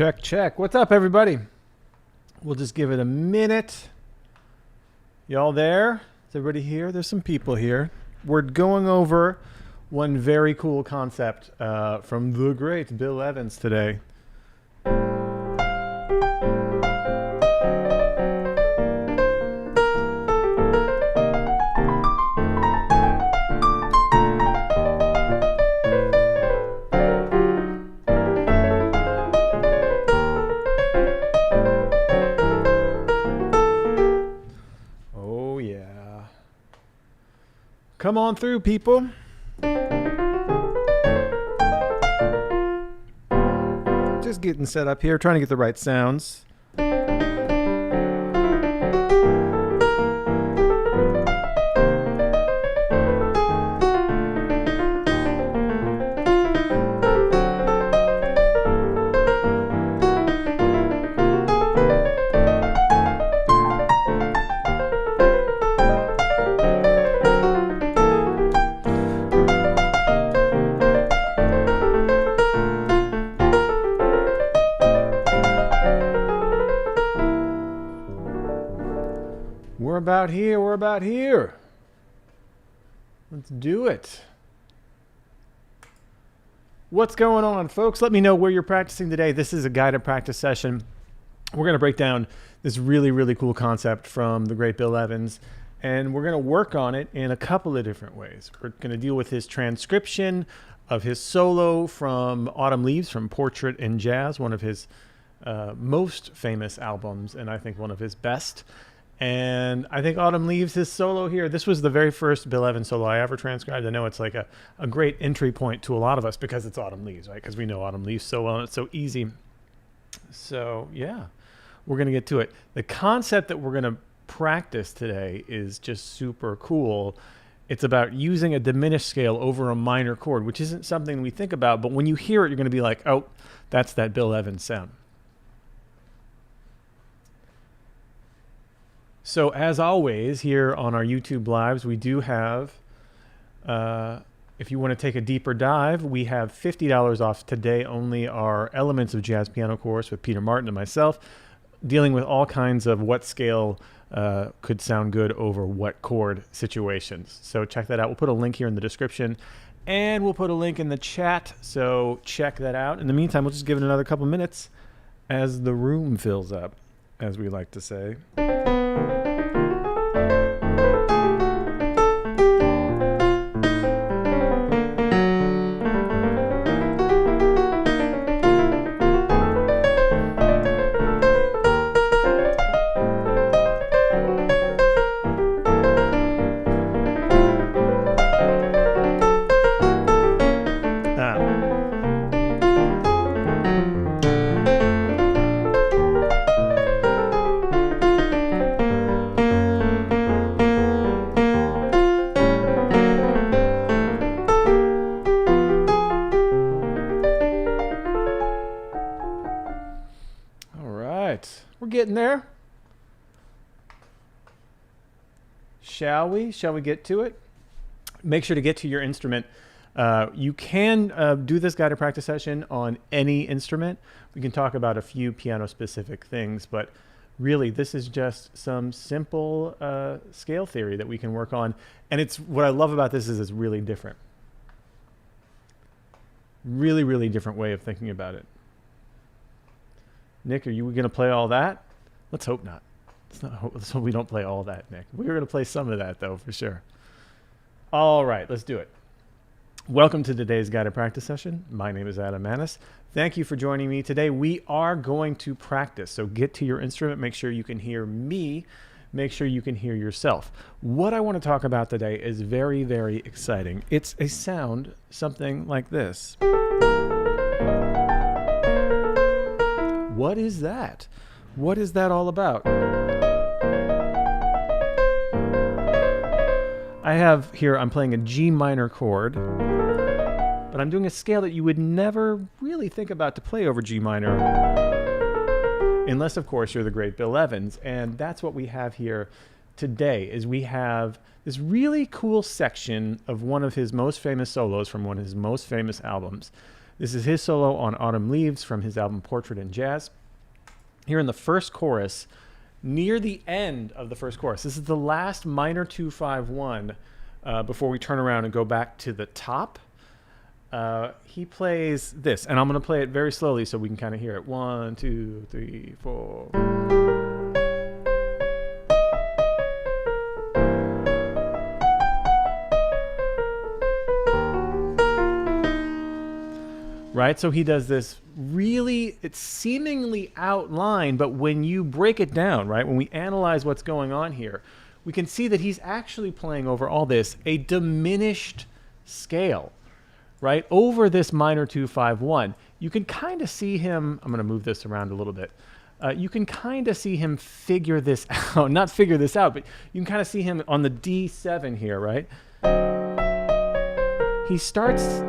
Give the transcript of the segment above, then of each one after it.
Check, check. What's up, everybody? We'll just give it a minute. Y'all there? Is everybody here? There's some people here. We're going over one very cool concept from the great Bill Evans today. Come on through, people. Just getting set up here, trying to get the right sounds. We're about here. Let's do it. What's going on, folks? Let me know where you're practicing today. This is a guided practice session. We're going to break down this really, really cool concept from the great Bill Evans, and we're going to work on it in a couple of different ways. We're going to deal with his transcription of his solo from Autumn Leaves from Portrait in Jazz, one of his most famous albums, and I think one of his best. And I think Autumn Leaves, his solo here, this was the very first Bill Evans solo I ever transcribed. I know it's like a great entry point to a lot of us because it's Autumn Leaves, right? Because we know Autumn Leaves so well and it's so easy. So yeah, we're going to get to it. The concept that we're going to practice today is just super cool. It's about using a diminished scale over a minor chord, which isn't something we think about, but when you hear it, you're going to be like, oh, that's that Bill Evans sound. So as always, here on our YouTube lives, we do have, if you want to take a deeper dive, we have $50 off today only our Elements of Jazz Piano course with Peter Martin and myself, dealing with all kinds of what scale could sound good over what chord situations. So check that out. We'll put a link here in the description, and we'll put a link in the chat, so check that out. In the meantime, we'll just give it another couple minutes as the room fills up, as we like to say. Getting there. Shall we get to it? Make sure to get to your instrument. You can do this guided practice session on any instrument. We can talk about a few piano specific things, but really this is just some simple scale theory that we can work on. And it's what I love about this is it's really different. Really, really different way of thinking about it. Nick, are you going to play all that? Let's hope not. Let's hope we don't play all that, Nick. We're going to play some of that, though, for sure. All right, let's do it. Welcome to today's guided practice session. My name is Adam Maness. Thank you for joining me today. We are going to practice, so get to your instrument. Make sure you can hear me. Make sure you can hear yourself. What I want to talk about today is very, very exciting. It's a sound, something like this. What is that? What is that all about? I have here, I'm playing a G minor chord, but I'm doing a scale that you would never really think about to play over G minor, unless, of course, you're the great Bill Evans. And that's what we have here today, is we have this really cool section of one of his most famous solos from one of his most famous albums. This is his solo on Autumn Leaves from his album Portrait in Jazz. Here in the first chorus, near the end of the first chorus, this is the last minor 2-5-1 before we turn around and go back to the top. He plays this, and I'm going to play it very slowly so we can kind of hear it. 1, 2, 3, 4. Right? So he does this really, it's seemingly outlined, but when you break it down, right, when we analyze what's going on here, we can see that he's actually playing over all this a diminished scale, right? Over this minor 2-5-1. You can kind of see him, I'm going to move this around a little bit. You can kind of see him figure this out, not figure this out, but you can kind of see him on the D7 here, right? He starts...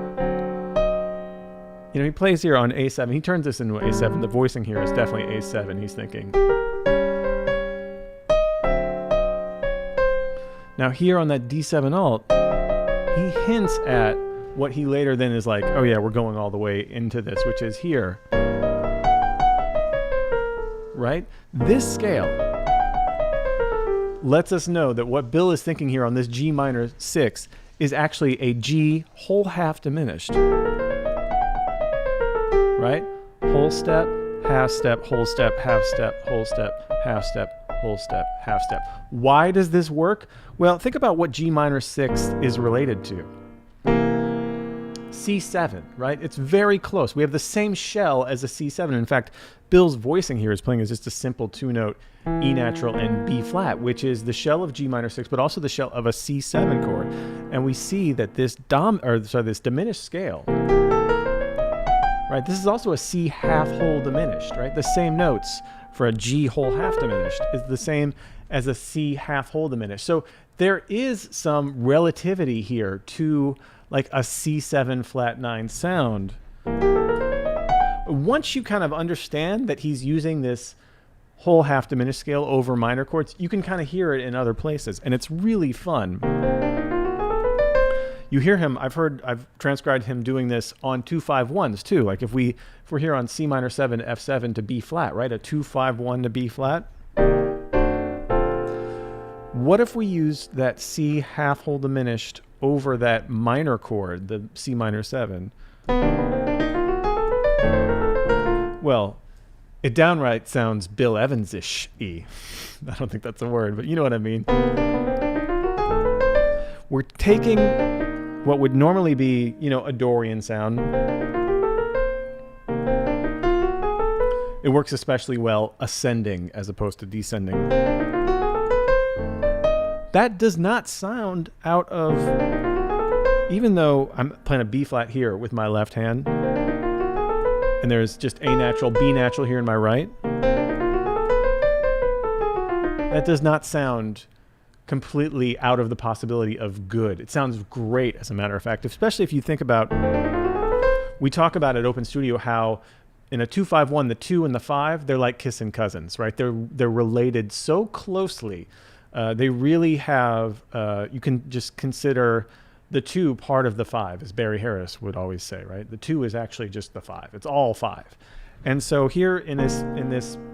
he plays here on A7. He turns this into A7. The voicing here is definitely A7, he's thinking. Now here on that D7 alt, he hints at what he later then is like, oh yeah, we're going all the way into this, which is here. Right? This scale lets us know that what Bill is thinking here on this G minor 6 is actually a G whole half diminished. Right? Whole step, half step, whole step, half step, whole step, half step, whole step, half step. Why does this work? Well, think about what G minor 6 is related to. C7, right? It's very close. We have the same shell as a C7. In fact, Bill's voicing here is playing as just a simple 2-note E natural and B flat, which is the shell of G minor 6, but also the shell of a C7 chord. And we see that this this diminished scale, right? This is also a C half whole diminished, right? The same notes for a G whole half diminished is the same as a C half whole diminished. So there is some relativity here to like a C7 flat 9 sound. Once you kind of understand that he's using this whole half diminished scale over minor chords, you can kind of hear it in other places, and it's really fun. You hear him, I've transcribed him doing this on 2-5-1s too. Like if we're here on C minor 7, F7 to B flat, right? A 2-5-1 to B flat. What if we used that C half whole diminished over that minor chord, the C minor 7? Well, it downright sounds Bill Evans-ish-y. I don't think that's a word, but you know what I mean. We're taking what would normally be, a Dorian sound. It works especially well ascending as opposed to descending. That does not sound out of, even though I'm playing a B flat here with my left hand, and there's just A natural, B natural here in my right. That does not sound completely out of the possibility of good. It sounds great, as a matter of fact, especially if you think about, we talk about at Open Studio how in a 2-5-1, the 2 and the 5, they're like kissing cousins, right? They're related so closely. They really have, you can just consider the 2 part of the 5, as Barry Harris would always say, right? The 2 is actually just the 5. It's all 5. And so here in this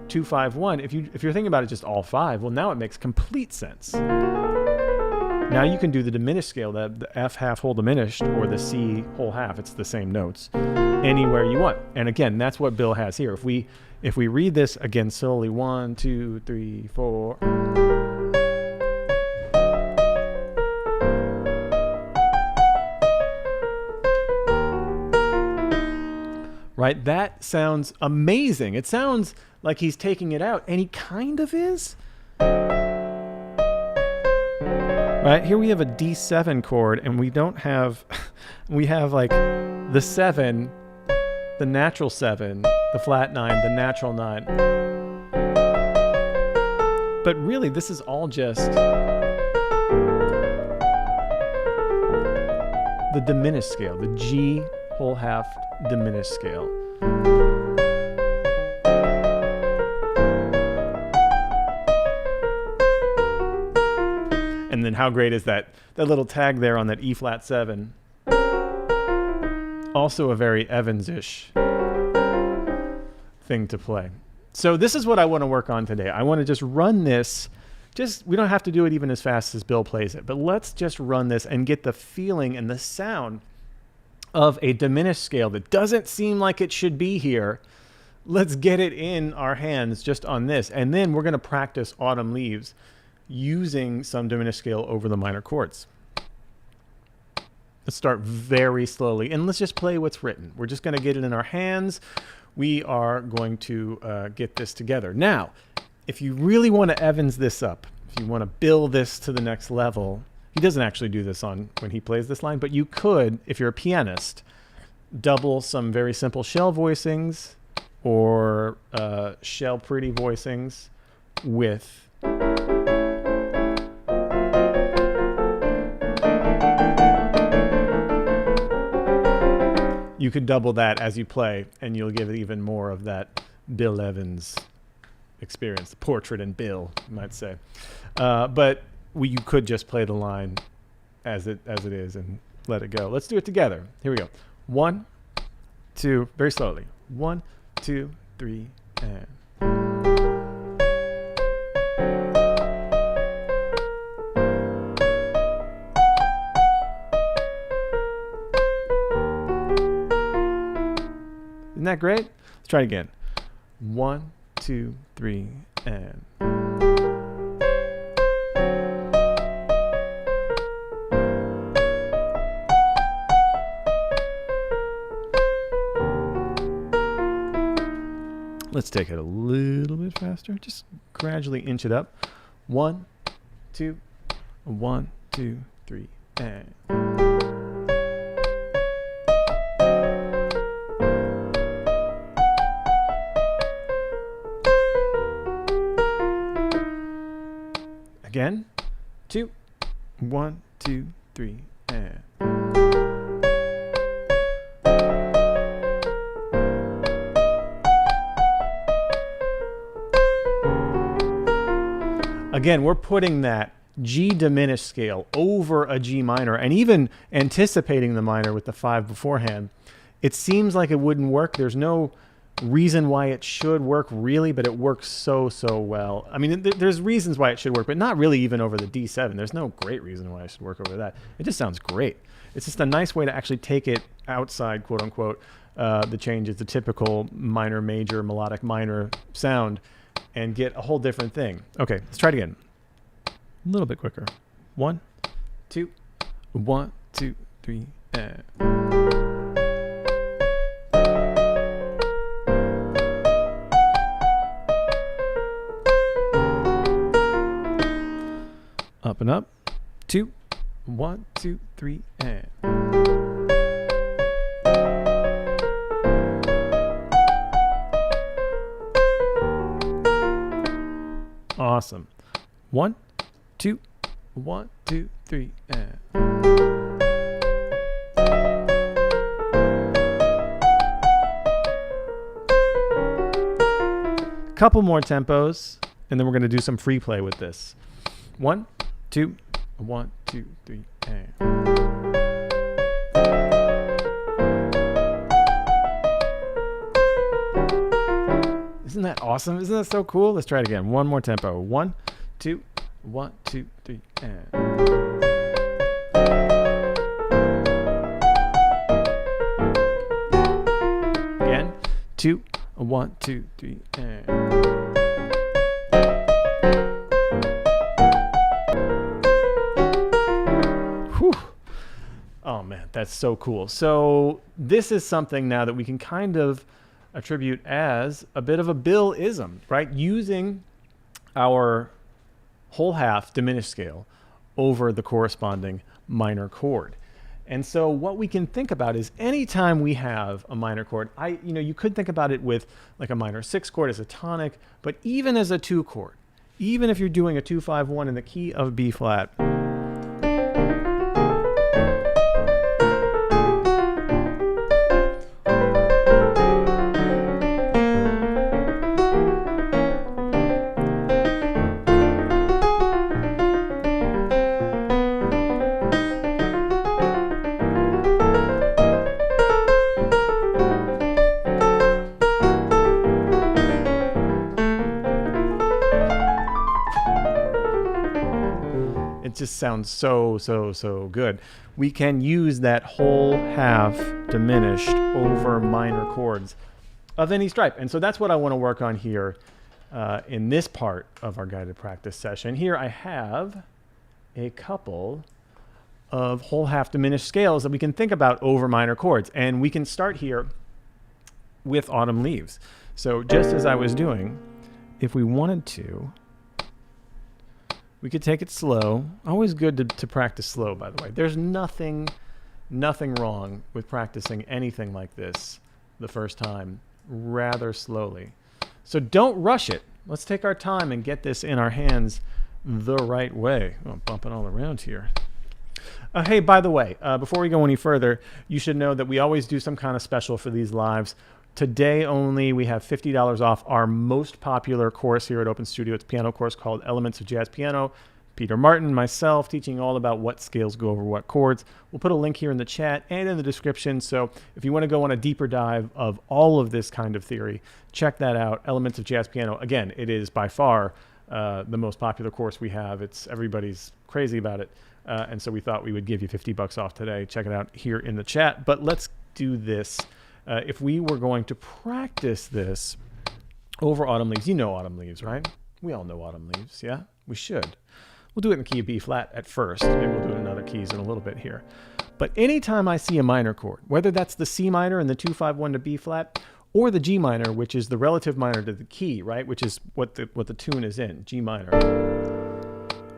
2-5-1, if you're thinking about it just all 5, well, now it makes complete sense. Now you can do the diminished scale, the F half whole diminished or the C whole half. It's the same notes anywhere you want. And again, that's what Bill has here. If we read this again slowly, 1, 2, 3, 4. Right, that sounds amazing. It sounds like he's taking it out, and he kind of is. Right, here we have a D7 chord, and we don't have, we have like the 7, the natural 7, the flat 9, the natural 9. But really, this is all just the diminished scale, the G whole half diminished scale. And then how great is that little tag there on that E flat 7? Also a very Evans-ish thing to play. So this is what I want to work on today. I want to just run this. We don't have to do it even as fast as Bill plays it, but let's just run this and get the feeling and the sound of a diminished scale that doesn't seem like it should be here. Let's get it in our hands just on this. And then we're going to practice Autumn Leaves using some diminished scale over the minor chords. Let's start very slowly and let's just play what's written. We're just going to get it in our hands. We are going to get this together. Now, if you really want to Evans this up, if you want to build this to the next level, he doesn't actually do this on when he plays this line, but you could, if you're a pianist, double some very simple shell voicings or shell pretty voicings with you could double that as you play, and you'll give it even more of that Bill Evans experience, the portrait in Bill, you might say. But you could just play the line as it is and let it go. Let's do it together. Here we go. 1, 2, very slowly. 1, 2, 3, and. Isn't that great? Let's try it again. 1, 2, 3, and. Let's take it a little bit faster. Just gradually inch it up. 1, 2, 1, 2, 3, and. Again, 2, 1, 2, 3, and. Again, we're putting that G diminished scale over a G minor and even anticipating the minor with the 5 beforehand. It seems like it wouldn't work. There's no reason why it should work really, but it works so well. I mean, there's reasons why it should work, but not really even over the D7. There's no great reason why it should work over that. It just sounds great. It's just a nice way to actually take it outside, quote unquote, the changes, the typical minor, major, melodic minor sound, and get a whole different thing. Okay, let's try it again. A little bit quicker. 1, 2, 1, 2, 3, and. Up and up. 2, 1, 2, 3, and. Awesome. 1, 2, 1, 2, 3, and. Couple more tempos, and then we're going to do some free play with this. 1, 2, 1, 2, 3, and. Isn't that awesome? Isn't that so cool? Let's try it again. One more tempo. 1, 2, 1, 2, 3, and. Again. 2, 1, 2, 3, and. Whew. Oh man, that's so cool. So this is something now that we can kind of attribute as a bit of a Bill-ism, right? Using our whole half diminished scale over the corresponding minor chord. And so what we can think about is anytime we have a minor chord, you could think about it with like a minor 6 chord as a tonic, but even as a 2 chord, even if you're doing a 2-5-1 in the key of B flat, just sounds so good. We can use that whole half diminished over minor chords of any stripe. And so that's what I want to work on here in this part of our guided practice session. Here I have a couple of whole half diminished scales that we can think about over minor chords. And we can start here with Autumn Leaves. So just as I was doing, if we wanted to, we could take it slow. Always good to practice slow, by the way. There's nothing wrong with practicing anything like this the first time rather slowly. So don't rush it. Let's take our time and get this in our hands the right way. Oh, I'm bumping all around here. Hey, by the way, before we go any further, you should know that we always do some kind of special for these lives. Today only, we have $50 off our most popular course here at Open Studio. It's a piano course called Elements of Jazz Piano. Peter Martin, myself, teaching all about what scales go over what chords. We'll put a link here in the chat and in the description. So if you want to go on a deeper dive of all of this kind of theory, check that out. Elements of Jazz Piano. Again, it is by far the most popular course we have. Everybody's crazy about it. And so we thought we would give you $50 off today. Check it out here in the chat. But let's do this. If we were going to practice this over Autumn Leaves, you know Autumn Leaves, right? We all know Autumn Leaves, yeah? We should. We'll do it in the key of B flat at first. Maybe we'll do it in other keys in a little bit here. But anytime I see a minor chord, whether that's the C minor and the 2-5-1 to B flat, or the G minor, which is the relative minor to the key, right? Which is what the tune is in, G minor.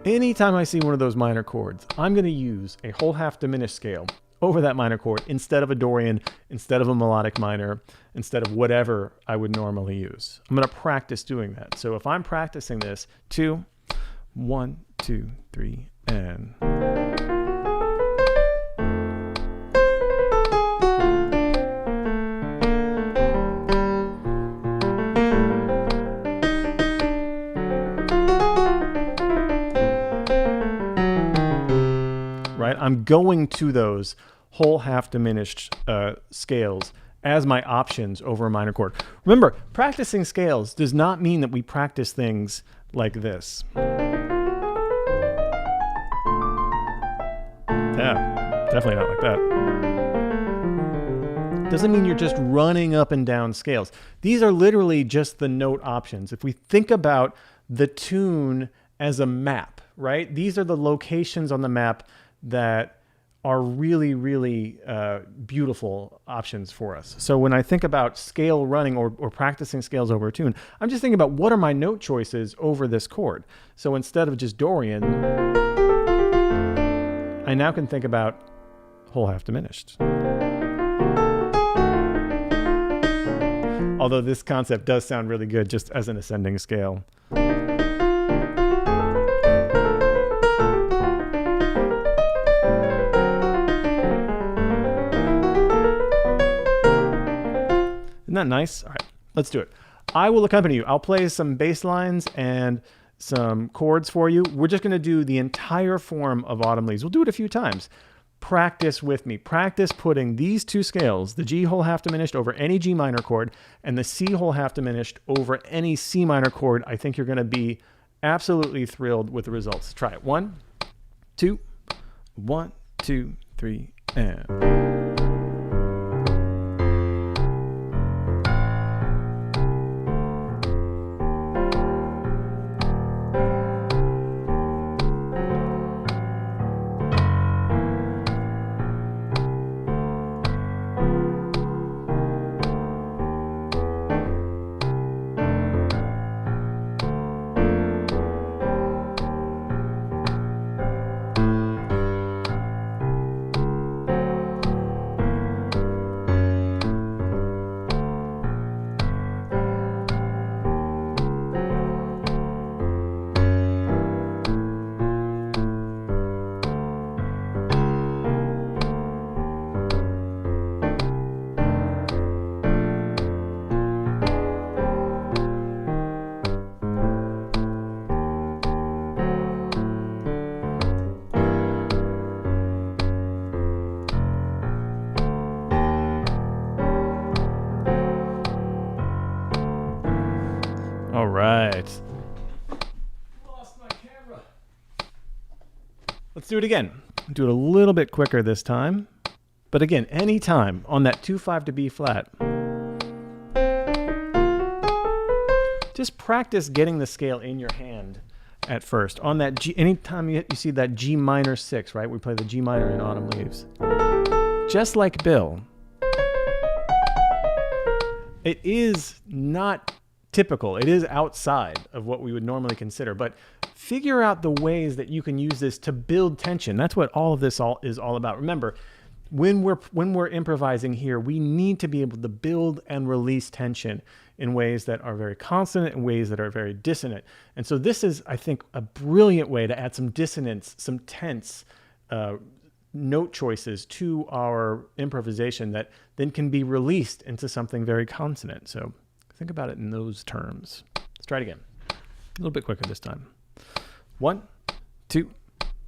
Anytime I see one of those minor chords, I'm going to use a whole half diminished scale over that minor chord instead of a Dorian, instead of a melodic minor, instead of whatever I would normally use. I'm going to practice doing that. So if I'm practicing this, 2, 1, 2, 3, and... right? I'm going to those whole half diminished scales as my options over a minor chord. Remember, practicing scales does not mean that we practice things like this. Yeah, definitely not like that. Doesn't mean you're just running up and down scales. These are literally just the note options. If we think about the tune as a map, right? These are the locations on the map that are really, really beautiful options for us. So when I think about scale running or practicing scales over a tune, I'm just thinking about what are my note choices over this chord. So instead of just Dorian, I now can think about whole half diminished. Although this concept does sound really good just as an ascending scale. Isn't that nice? All right, let's do it. I will accompany you. I'll play some bass lines and some chords for you. We're just going to do the entire form of Autumn Leaves. We'll do it a few times. Practice with me. Practice putting these two scales, the G whole half diminished over any G minor chord and the C whole half diminished over any C minor chord. I think you're going to be absolutely thrilled with the results. Try it. 1, 2, 1, 2, 3, and... All right. Lost my camera. Let's do it again. Do it a little bit quicker this time. But again, anytime on that 2-5 to B flat, just practice getting the scale in your hand at first. On that G, anytime you see that G minor 6, right? We play the G minor in Autumn Leaves. Just like Bill, it is not typical. It is outside of what we would normally consider, but figure out the ways that you can use this to build tension. That's what all of this is all about. Remember, when we're improvising here, we need to be able to build and release tension in ways that are very consonant and ways that are very dissonant. And so this is, I think, a brilliant way to add some dissonance, some tense note choices to our improvisation that then can be released into something very consonant. So think about it in those terms. Let's try it again. A little bit quicker this time. 1, 2,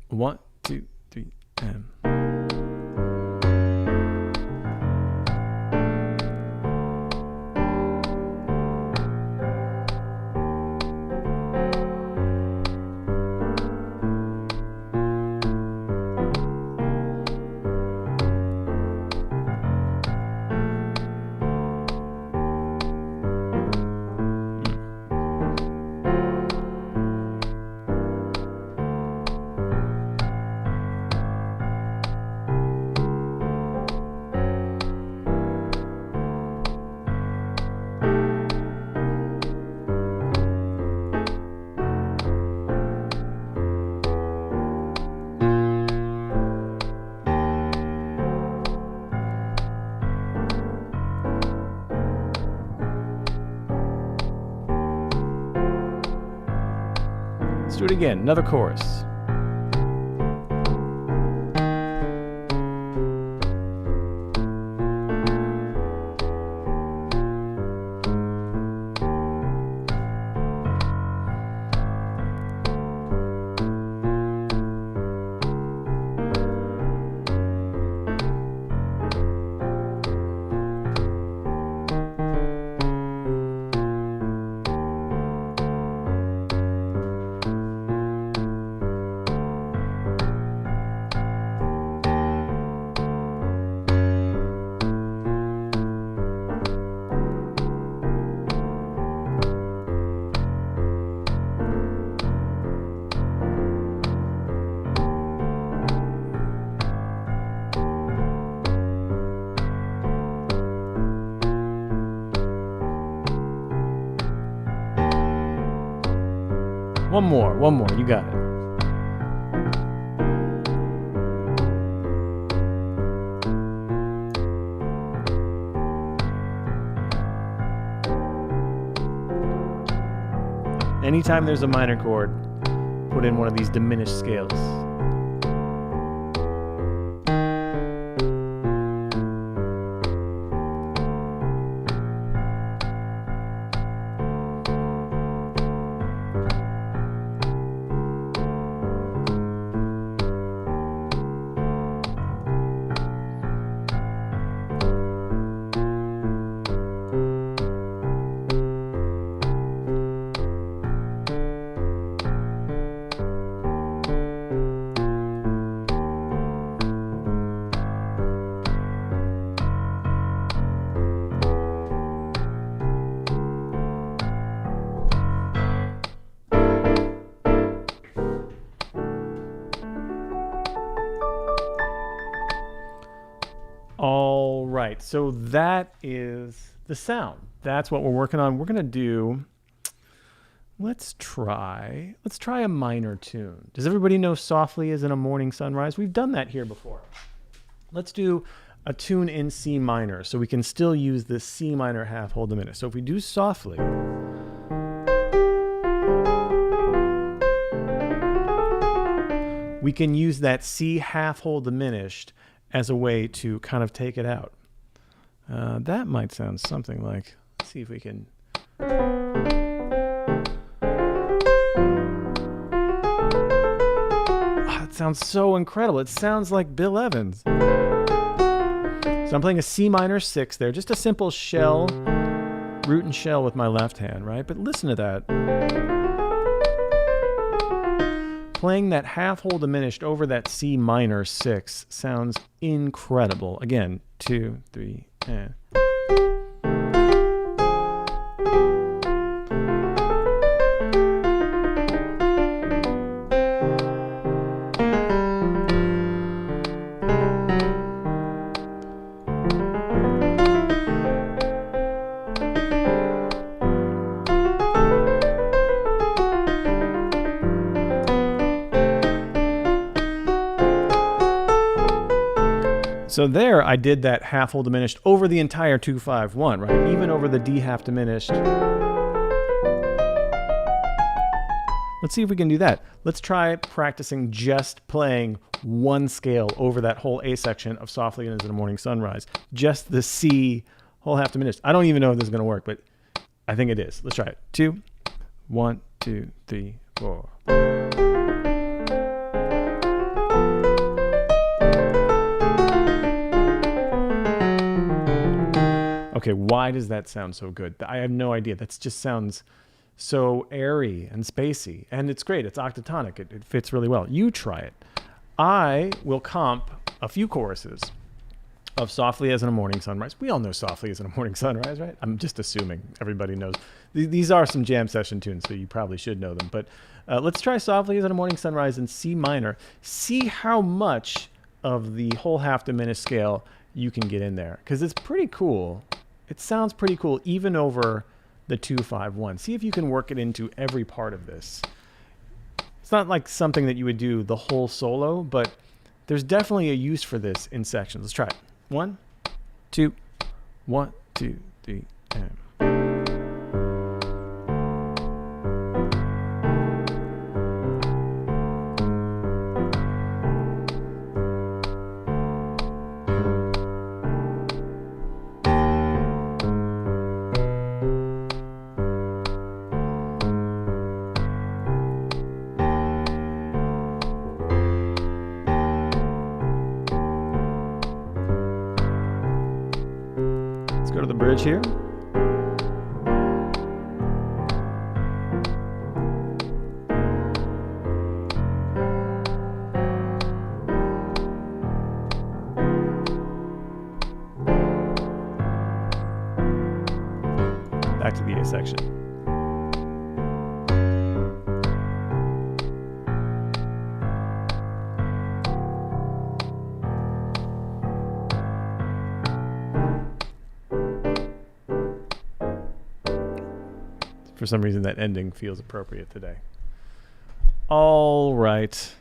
1, 2, 3, and... Let's do it again, another chorus. One more, you got it. Anytime there's a minor chord, put in one of these diminished scales. All right, so that is the sound. That's what we're working on. We're gonna do, let's try a minor tune. Does everybody know Softly as in a Morning Sunrise? We've done that here before. Let's do a tune in C minor so we can still use the C minor half whole diminished. So if we do Softly, we can use that C half whole diminished as a way to kind of take it out. That might sound something like, let's see if we can. It sounds so incredible. It sounds like Bill Evans. So I'm playing a C minor 6 there, just a simple shell, root and shell with my left hand, right? But listen to that. playing that half whole diminished over that C minor 6 sounds incredible. Again, 2, 3, and... So there I did that half whole diminished over the entire 2-5-1, right? Even over the D half diminished. Let's see if we can do that. Let's try practicing just playing one scale over that whole A section of Softly As in a Morning Sunrise. Just the C whole half diminished. I don't even know if this is going to work, but I think it is. Let's try it. 2, 1, 2, 3, 4. Okay, why does that sound so good? I have no idea. That just sounds so airy and spacey. And it's great. It's octatonic. It fits really well. You try it. I will comp a few choruses of Softly As in a Morning Sunrise. We all know Softly As in a Morning Sunrise, right? I'm just assuming everybody knows. These are some jam session tunes, so you probably should know them. But let's try Softly As in a Morning Sunrise in C minor. See how much of the whole half diminished scale you can get in there, because it's pretty cool. It sounds pretty cool even over the 2-5-1. See if you can work it into every part of this. It's not like something that you would do the whole solo, but there's definitely a use for this in sections. Let's try it. 1, 2, 1, 2, 3, and... Go to the bridge here. Back to the A section. For some reason, that ending feels appropriate today. All right.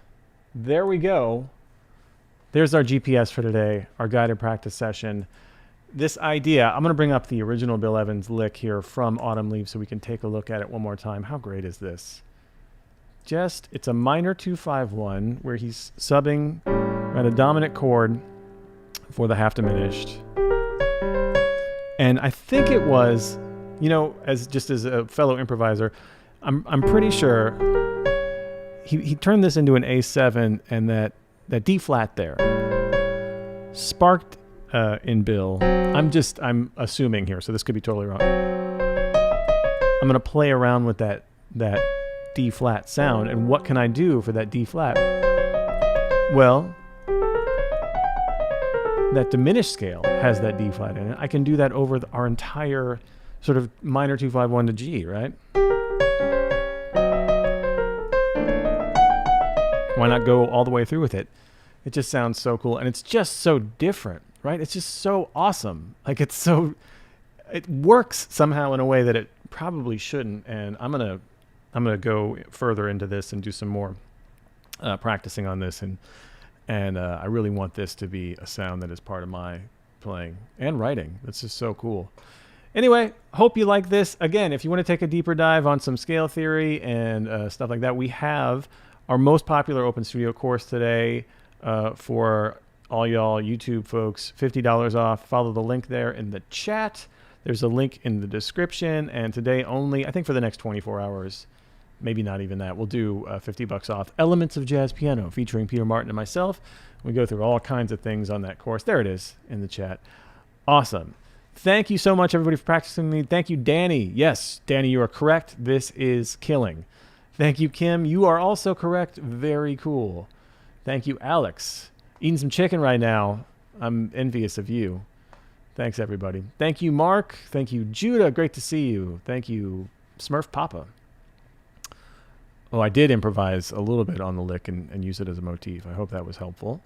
There we go. There's our GPS for today, our guided practice session. This idea, I'm going to bring up the original Bill Evans lick here from Autumn Leaves so we can take a look at it one more time. How great is this? It's a minor 2-5-1 where he's subbing at a dominant chord for the half diminished. And I think it was... You know, as a fellow improviser, I'm pretty sure he turned this into an A7, and that D flat there sparked in Bill. I'm assuming here, so this could be totally wrong. I'm gonna play around with that D flat sound, and what can I do for that D flat? Well, that diminished scale has that D flat in it. I can do that over our entire sort of minor 2-5-1 to G, right? Why not go all the way through with it? It just sounds so cool, and it's just so different, right? It's just so awesome. Like it works somehow in a way that it probably shouldn't. And I'm gonna go further into this and do some more practicing on this, and I really want this to be a sound that is part of my playing and writing. That's just so cool. Anyway, hope you like this. Again, if you want to take a deeper dive on some scale theory and stuff like that, we have our most popular Open Studio course today for all y'all YouTube folks, $50 off. Follow the link there in the chat. There's a link in the description. And today only, I think for the next 24 hours, maybe not even that, we'll do $50 off Elements of Jazz Piano featuring Peter Martin and myself. We go through all kinds of things on that course. There it is in the chat. Awesome. Thank you so much, everybody, for practicing me. Thank you, Danny. Yes, Danny, you are correct. This is killing. Thank you, Kim. You are also correct. Very cool. Thank you, Alex. Eating some chicken right now. I'm envious of you. Thanks, everybody. Thank you, Mark. Thank you, Judah. Great to see you. Thank you, Smurf Papa. Oh, I did improvise a little bit on the lick and use it as a motif. I hope that was helpful.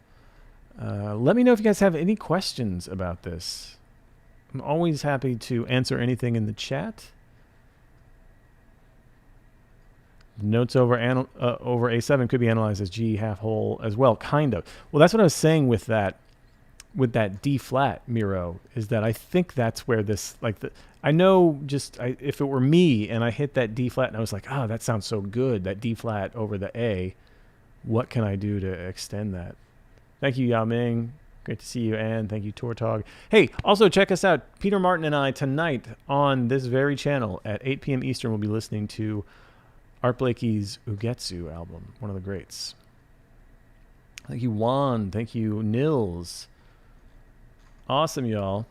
Let me know if you guys have any questions about this. I'm always happy to answer anything in the chat. Notes over A7 could be analyzed as G half whole as well, kind of. Well, that's what I was saying with that D flat, Miro, is that I think that's where this, like, I know if it were me and I hit that D flat and I was like, oh, that sounds so good, that D flat over the A, what can I do to extend that? Thank you, Yao Ming. Great to see you, Anne. Thank you, Tortog. Hey, also check us out. Peter Martin and I tonight on this very channel at 8 p.m. Eastern will be listening to Art Blakey's Ugetsu album, one of the greats. Thank you, Juan. Thank you, Nils. Awesome, y'all.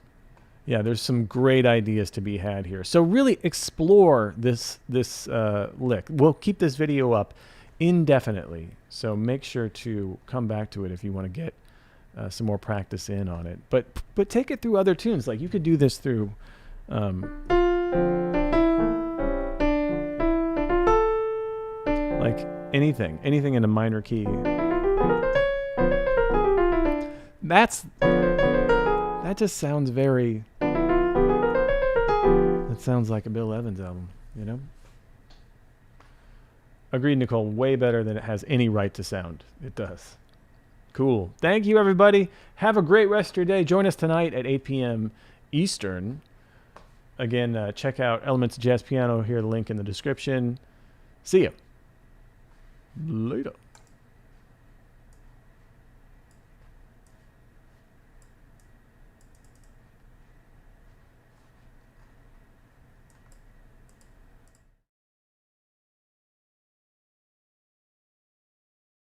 Yeah, there's some great ideas to be had here. So really explore this lick. We'll keep this video up indefinitely, so make sure to come back to it if you want to get some more practice in on it. But take it through other tunes. Like, you could do this through like anything in a minor key. That just sounds that sounds like a Bill Evans album, you know? Agreed, Nicole. Way better than it has any right to sound. It does. Cool. Thank you, everybody. Have a great rest of your day. Join us tonight at 8 p.m. Eastern. Again, check out Elements of Jazz Piano. Here, the link in the description. See ya. Later.